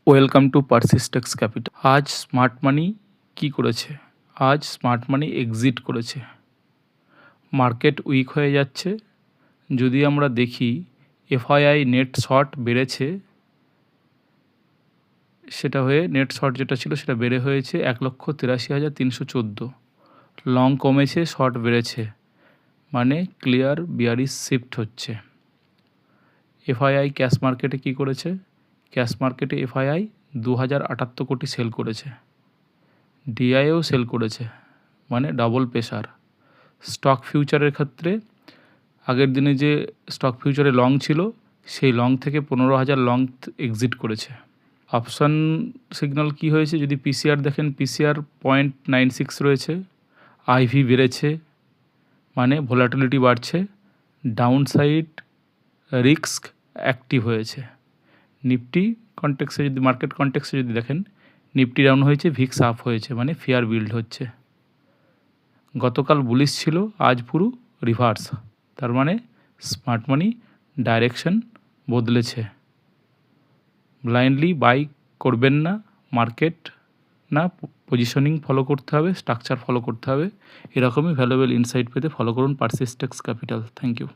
Welcome to Persistex Capital. আজ smart money কি করেছে? আজ স্মার্ট মানি এক্সিট করেছে। মার্কেট উইক হয়ে যাচ্ছে। যদি আমরা দেখি এফআইআই নেট শর্ট বেড়েছে, সেটা হয়ে নেট শর্ট যেটা ছিল সেটা বেড়ে হয়েছে 1,83,314। লং কমেছে, শর্ট বেড়েছে, মানে ক্লিয়ার বিয়ারিশ শিফট হচ্ছে। এফআইআই ক্যাশ মার্কেটে কি করেছে? ক্যাশ মার্কেটে এফআইআই 2,078 কোটি সেল করেছে, ডিআইও সেল করেছে, মানে ডাবল প্রেশার। স্টক ফিউচারের ক্ষেত্রে আগের দিনে যে স্টক ফিউচারে লং ছিল, সেই লং থেকে 15,000 লং এক্সিট করেছে। অপশান সিগন্যাল কি হয়েছে? যদি পিসিআর দেখেন, পিসিআর 0.96 রয়েছে, আইভি বেড়েছে, মানে ভোলাটিলিটি বাড়ছে, ডাউন সাইড রিস্ক অ্যাক্টিভ হয়েছে। নিফটি কনটেক্সে যদি মার্কেট কনটেক্সে যদি দেখেন, নিফটি ডাউন হয়েছে, ভিক্স আপ হয়েছে, মানে ফিয়ার বিল্ড হচ্ছে। গতকাল বুলিশ ছিল, আজ পুরো রিভার্স, তার মানে স্মার্ট মানি ডাইরেকশন বদলেছে। ব্লাইন্ডলি বাই করবেন না, মার্কেট না, পজিশনিং ফলো করতে হবে, স্ট্রাকচার ফলো করতে হবে। এরকমই ভ্যালুয়েবল ইনসাইট পেতে ফলো করুন পারসিস্টেক্স ক্যাপিটাল। Thank you.